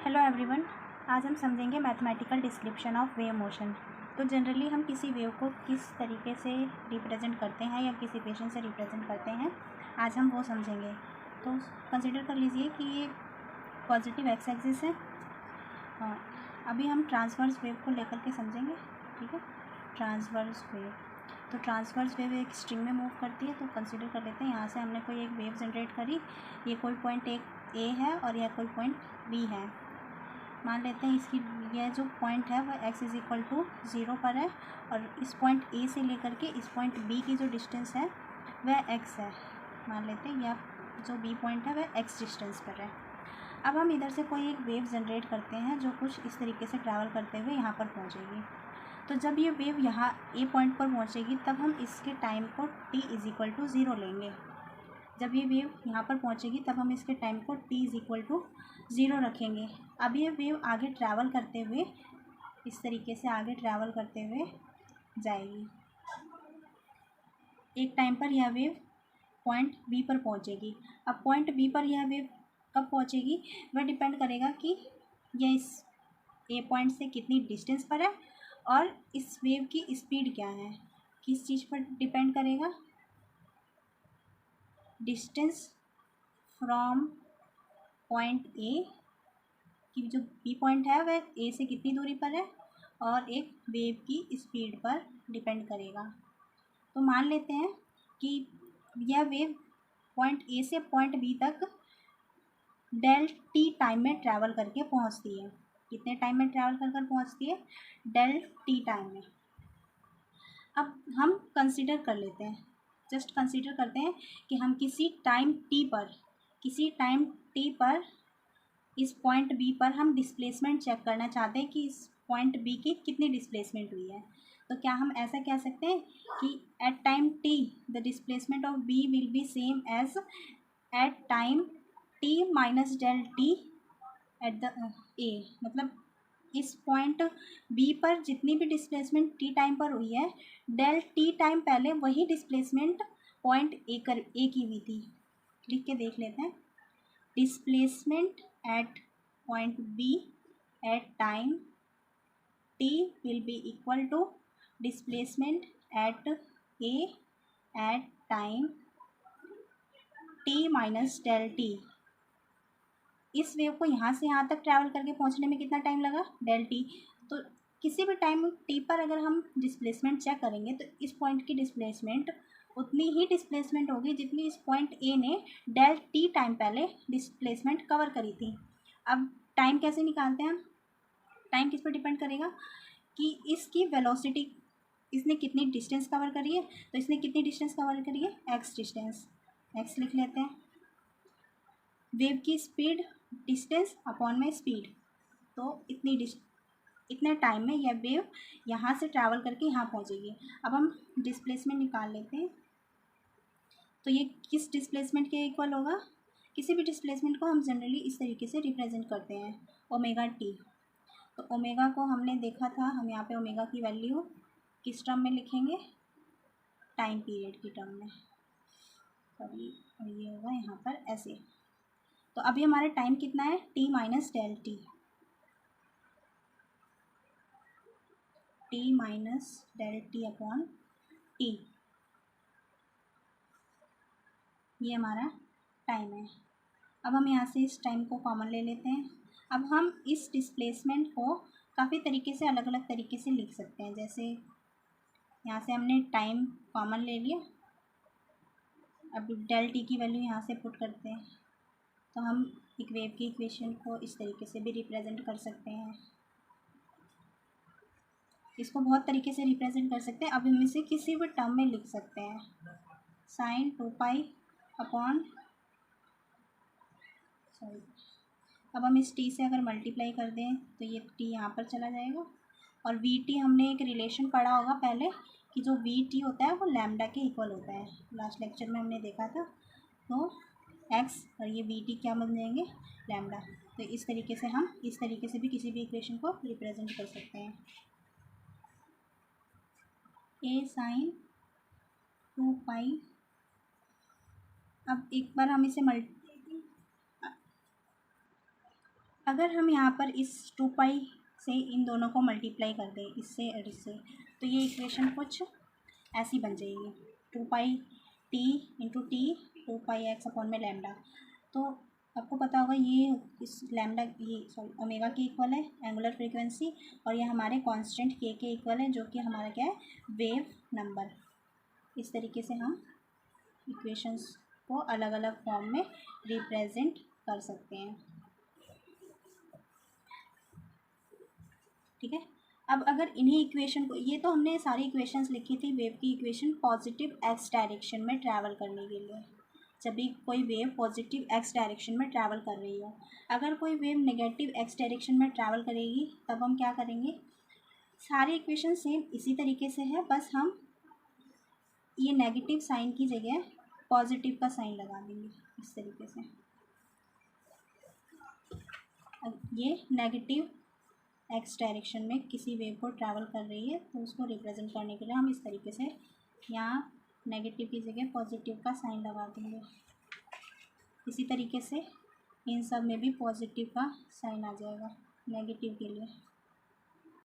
Hello everyone, आज हम समझेंगे mathematical description of wave motion. तो जनरली हम किसी वेव को किस तरीके से रिप्रेजेंट करते हैं या किस इक्वेशन से रिप्रेजेंट करते हैं, आज हम वो समझेंगे। तो कंसिडर कर लीजिए कि ये पॉजिटिव एक्स एक्सिस है। अभी हम ट्रांसवर्स वेव को लेकर के समझेंगे, ठीक है। ट्रांसवर्स वेव, तो ट्रांसवर्स वेव एक स्ट्रिंग में मूव करती है। तो कंसिडर कर लेते हैं, यहाँ से हमने कोई एक वेव जनरेट करी, ये कोई पॉइंट एक ए है और यह कोई पॉइंट बी है। मान लेते हैं इसकी यह जो पॉइंट है वह x इज़ इक्वल टू 0 पर है और इस पॉइंट A से लेकर के इस पॉइंट B की जो डिस्टेंस है वह x है। मान लेते हैं यह जो B पॉइंट है वह x डिस्टेंस पर है। अब हम इधर से कोई एक वेव जनरेट करते हैं जो कुछ इस तरीके से ट्रैवल करते हुए यहाँ पर पहुँचेगी। तो जब ये वेव यहाँ A पॉइंट पर पहुँचेगी तब हम इसके टाइम को t इज़ इक्वल टू 0 लेंगे। जब ये वेव यहाँ पर पहुँचेगी तब हम इसके टाइम को t इज़ इक्वल टू 0 रखेंगे। अब ये वेव आगे ट्रैवल करते हुए इस तरीके से आगे ट्रैवल करते हुए जाएगी। एक टाइम पर यह वेव पॉइंट B पर पहुँचेगी। अब पॉइंट B पर यह वेव कब पहुँचेगी वह डिपेंड करेगा कि यह इस A पॉइंट से कितनी डिस्टेंस पर है और इस वेव की स्पीड क्या है। किस चीज़ पर डिपेंड करेगा? डिस्टेंस फ्रॉम पॉइंट ए की जो बी पॉइंट है वह ए से कितनी दूरी पर है और एक वेव की स्पीड पर डिपेंड करेगा। तो मान लेते हैं कि यह वेव पॉइंट ए से पॉइंट बी तक डेल टी टाइम में ट्रैवल करके पहुंचती है। कितने टाइम में ट्रैवल कर कर पहुंचती है? डेल टी टाइम में। अब हम कंसीडर कर लेते हैं, जस्ट कंसीडर करते हैं कि हम किसी टाइम टी पर इस पॉइंट बी पर हम डिस्प्लेसमेंट चेक करना चाहते हैं कि इस पॉइंट बी की कितनी डिस्प्लेसमेंट हुई है। तो क्या हम ऐसा कह सकते हैं कि at time T the displacement of B will be same as at time T minus del T at the A. मतलब इस पॉइंट बी पर जितनी भी डिस्प्लेसमेंट टी टाइम पर हुई है, डेल टी टाइम पहले वही डिस्प्लेसमेंट पॉइंट ए की हुई थी। लिख के देख लेते हैं। Displacement at point B at time t will be equal to displacement at A at time t minus del t। इस वेव को यहाँ से यहाँ तक ट्रैवल करके पहुँचने में कितना टाइम लगा? Del T. तो किसी भी टाइम टी पर अगर हम डिस्प्लेसमेंट चेक करेंगे तो इस पॉइंट की डिस्प्लेसमेंट उतनी ही डिस्प्लेसमेंट होगी जितनी इस पॉइंट ए ने डेल टी टाइम पहले डिस्प्लेसमेंट कवर करी थी। अब टाइम कैसे निकालते हैं हम? टाइम किस पर डिपेंड करेगा कि इसकी वेलोसिटी, इसने कितनी डिस्टेंस कवर करी है। तो इसने कितनी डिस्टेंस कवर करी है? X distance. एक्स लिख लेते हैं। वेव की स्पीड डिस्टेंस अपॉन में स्पीड, तो इतने टाइम में यह वेव यहाँ से ट्रैवल करके यहाँ पहुँचेगी। अब हम डिस्प्लेसमेंट निकाल लेते हैं। तो ये किस डिस्प्लेसमेंट के इक्वल होगा? किसी भी डिस्प्लेसमेंट को हम जनरली इस तरीके से रिप्रेजेंट करते हैं, ओमेगा टी। तो ओमेगा को हमने देखा था, हम यहाँ पे ओमेगा की वैल्यू किस टर्म में लिखेंगे? टाइम पीरियड की टर्म में। सॉरी, ये होगा यहाँ पर ऐसे। तो अभी हमारा टाइम कितना है? T minus del T. T minus del T upon T, ये हमारा टाइम है। अब हम यहाँ से इस टाइम को कॉमन ले लेते हैं। अब हम इस डिस्प्लेसमेंट को काफ़ी तरीके से अलग अलग तरीके से लिख सकते हैं। जैसे यहाँ से हमने टाइम कॉमन ले लिया, अब डेल टी की वैल्यू यहाँ से पुट करते हैं तो हम एक वेव की इक्वेशन को इस तरीके से भी रिप्रेजेंट कर सकते हैं। इसको बहुत तरीके से रिप्रेजेंट कर सकते हैं। अब हम इसे किसी भी टर्म में लिख सकते हैं, साइन 2 पाई अपॉन, सॉरी, अब हम इस टी से अगर मल्टीप्लाई कर दें तो ये टी यहाँ पर चला जाएगा। और वी टी हमने एक रिलेशन पढ़ा होगा पहले कि जो वी टी होता है वो लैम्डा के इक्वल होता है, लास्ट लेक्चर में हमने देखा था। तो एक्स और ये वी टी क्या बन जाएंगे? लैम्डा। तो इस तरीके से हम इस तरीके से भी किसी भी इक्वेशन को रिप्रेजेंट कर सकते हैं। ए साइन 2 पाई, अब एक बार हम इसे अगर हम यहाँ पर इस 2 पाई से इन दोनों को मल्टीप्लाई कर दें, इससे और इससे, तो ये इक्वेशन कुछ ऐसी बन जाएगी, 2 पाई t × t 2 पाई x अपॉन में लैम्डा। तो आपको पता होगा ये इस लैम्डा, ये सॉरी ओमेगा के इक्वल है एंगुलर फ्रीक्वेंसी, और ये हमारे कांस्टेंट के इक्वल है, जो कि हमारा क्या है, वेव नंबर। इस तरीके से हम इक्वेशंस को अलग अलग फॉर्म में रिप्रेजेंट कर सकते हैं। ठीक है, अब अगर इन्हीं इक्वेशन को, ये तो हमने सारी इक्वेशंस लिखी थी वेव की इक्वेशन पॉजिटिव एक्स डायरेक्शन में ट्रैवल करने के लिए, जब भी कोई वेव पॉजिटिव एक्स डायरेक्शन में ट्रैवल कर रही हो। अगर कोई वेव नेगेटिव एक्स डायरेक्शन में ट्रैवल करेगी तब हम क्या करेंगे, सारी इक्वेशन सेम इसी तरीके से है, बस हम ये नेगेटिव साइन की जगह पॉजिटिव का साइन लगा देंगे इस तरीके से। अब ये नेगेटिव एक्स डायरेक्शन में किसी वेव को ट्रैवल कर रही है, तो उसको रिप्रेजेंट करने के लिए हम इस तरीके से यहाँ नेगेटिव की जगह पॉजिटिव का साइन लगा देंगे। इसी तरीके से इन सब में भी पॉजिटिव का साइन आ जाएगा नेगेटिव के लिए।